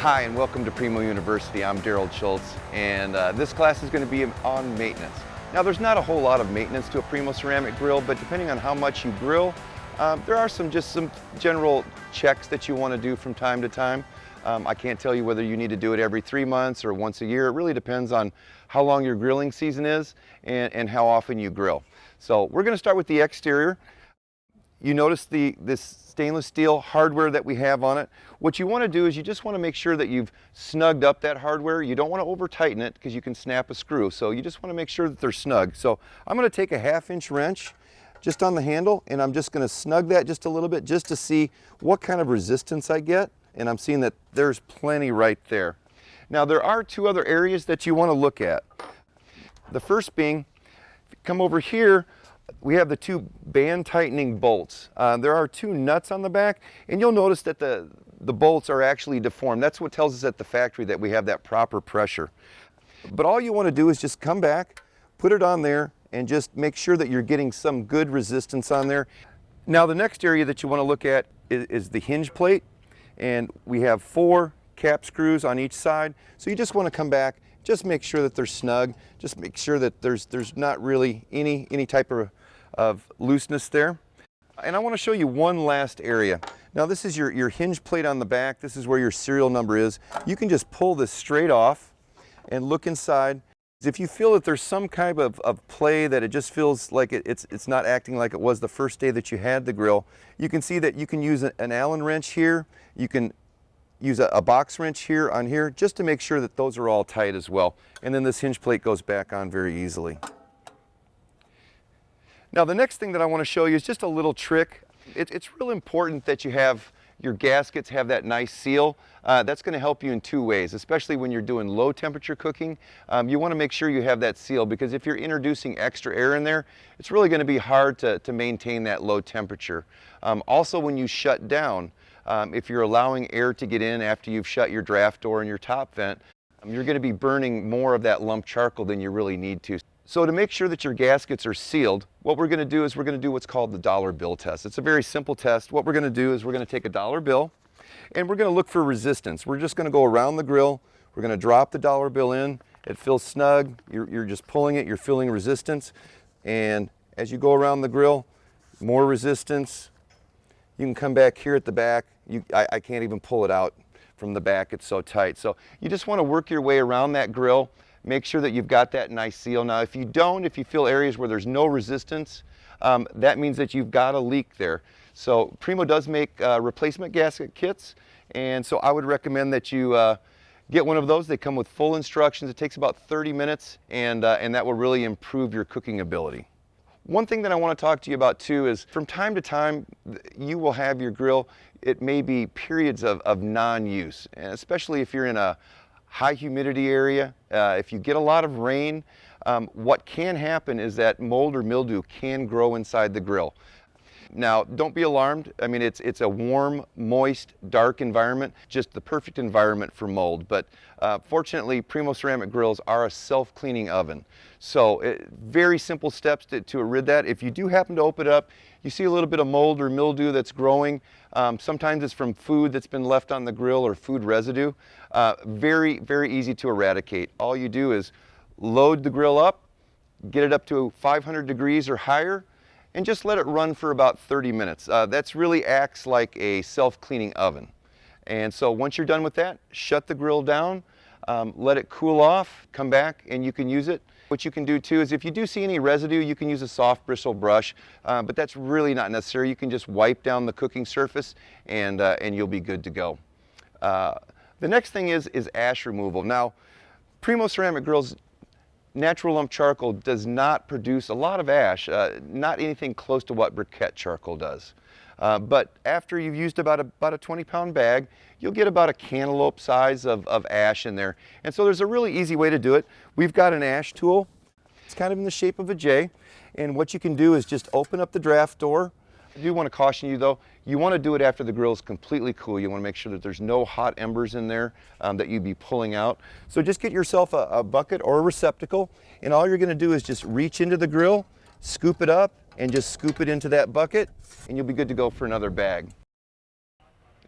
Hi, and welcome to Primo University. I'm Daryl Schultz, and this class is going to be on maintenance. Now, there's not a whole lot of maintenance to a Primo ceramic grill, but depending on how much you grill, there are some general checks that you want to do from time to time. I can't tell you whether you need to do it every 3 months or once a year. It really depends on how long your grilling season is and how often you grill. So we're going to start with the exterior. You notice this stainless steel hardware that we have on it. What you want to do is you just want to make sure that you've snugged up that hardware. You don't want to over tighten it because you can snap a screw. So you just want to make sure that they're snug. So I'm going to take a 1/2-inch wrench just on the handle, and I'm just going to snug that just a little bit just to see what kind of resistance I get. And I'm seeing that there's plenty right there. Now there are 2 other areas that you want to look at. The first being, if you come over here, we have the 2 band tightening bolts. There are 2 nuts on the back, and you'll notice that the bolts are actually deformed. That's what tells us at the factory that we have that proper pressure. But all you want to do is just come back, put it on there, and just make sure that you're getting some good resistance on there. Now the next area that you want to look at is the hinge plate, and we have 4 cap screws on each side. So you just want to come back, just make sure that they're snug, just make sure that there's not really any type of looseness there. And I want to show you one last area. Now this is your hinge plate on the back. This is where your serial number is. You can just pull this straight off and look inside. If you feel that there's some kind of play, that it just feels like it's not acting like it was the first day that you had the grill, you can see that you can use an Allen wrench here. You can use a box wrench here on here just to make sure that those are all tight as well. And then this hinge plate goes back on very easily. Now the next thing that I want to show you is just a little trick. It's real important that you have your gaskets have that nice seal. That's going to help you in 2 ways, especially when you're doing low temperature cooking. You want to make sure you have that seal, because if you're introducing extra air in there, it's really going to be hard to maintain that low temperature. Also, when you shut down, if you're allowing air to get in after you've shut your draft door and your top vent, you're going to be burning more of that lump charcoal than you really need to. So to make sure that your gaskets are sealed, what we're going to do is we're going to do what's called the dollar bill test. It's a very simple test. What we're going to do is we're going to take a dollar bill and we're going to look for resistance. We're just going to go around the grill. We're going to drop the dollar bill in. It feels snug. You're just pulling it. You're feeling resistance. And as you go around the grill, more resistance. You can come back here at the back. I can't even pull it out from the back. It's so tight. So you just want to work your way around that grill. Make sure that you've got that nice seal. Now if you feel areas where there's no resistance, that means that you've got a leak there. So Primo does make replacement gasket kits, and so I would recommend that you get one of those. They come with full instructions. It takes about 30 minutes, and that will really improve your cooking ability. One thing that I want to talk to you about too is from time to time you will have your grill, it may be periods of non-use, and especially if you're in a high humidity area. If you get a lot of rain, what can happen is that mold or mildew can grow inside the grill. Now, don't be alarmed. I mean, it's a warm, moist, dark environment, just the perfect environment for mold. But fortunately, Primo ceramic grills are a self-cleaning oven. So very simple steps to rid that. If you do happen to open it up, you see a little bit of mold or mildew that's growing. Sometimes it's from food that's been left on the grill or food residue. Very, very easy to eradicate. All you do is load the grill up, get it up to 500 degrees or higher, and just let it run for about 30 minutes. That's really acts like a self-cleaning oven. And so once you're done with that, shut the grill down, let it cool off, come back and you can use it. What you can do too is if you do see any residue, you can use a soft bristle brush, but that's really not necessary. You can just wipe down the cooking surface and you'll be good to go. The next thing is ash removal. Now, Primo ceramic grills, natural lump charcoal does not produce a lot of ash, not anything close to what briquette charcoal does. But after you've used about a 20-pound bag, you'll get about a cantaloupe size of ash in there. And so there's a really easy way to do it. We've got an ash tool. It's kind of in the shape of a J. And what you can do is just open up the draft door. I do want to caution you though, you want to do it after the grill is completely cool. You want to make sure that there's no hot embers in there that you'd be pulling out. So just get yourself a bucket or a receptacle, and all you're going to do is just reach into the grill, scoop it up, and just scoop it into that bucket, and you'll be good to go for another bag.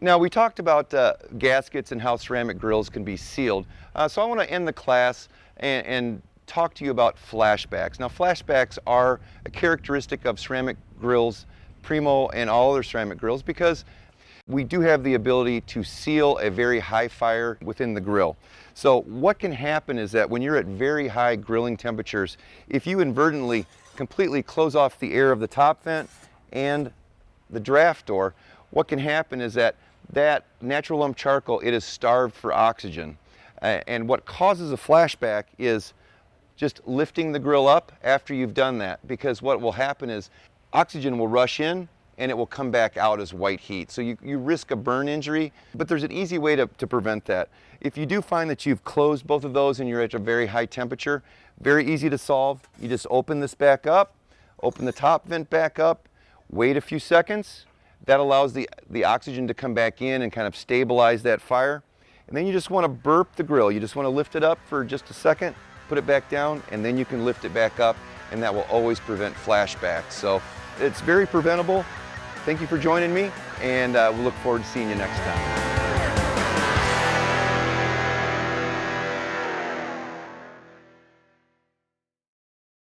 Now, we talked about gaskets and how ceramic grills can be sealed. So I want to end the class and talk to you about flashbacks. Now, flashbacks are a characteristic of ceramic grills, Primo and all other ceramic grills, because we do have the ability to seal a very high fire within the grill. So what can happen is that when you're at very high grilling temperatures, if you inadvertently completely close off the air of the top vent and the draft door, what can happen is that natural lump charcoal, it is starved for oxygen. And what causes a flashback is just lifting the grill up after you've done that, because what will happen is oxygen will rush in and it will come back out as white heat. So you risk a burn injury, but there's an easy way to prevent that. If you do find that you've closed both of those and you're at a very high temperature, very easy to solve. You just open this back up, open the top vent back up, wait a few seconds. That allows the oxygen to come back in and kind of stabilize that fire. And then you just want to burp the grill. You just want to lift it up for just a second, put it back down, and then you can lift it back up, and that will always prevent flashbacks. So it's very preventable. Thank you for joining me, and we'll look forward to seeing you next time.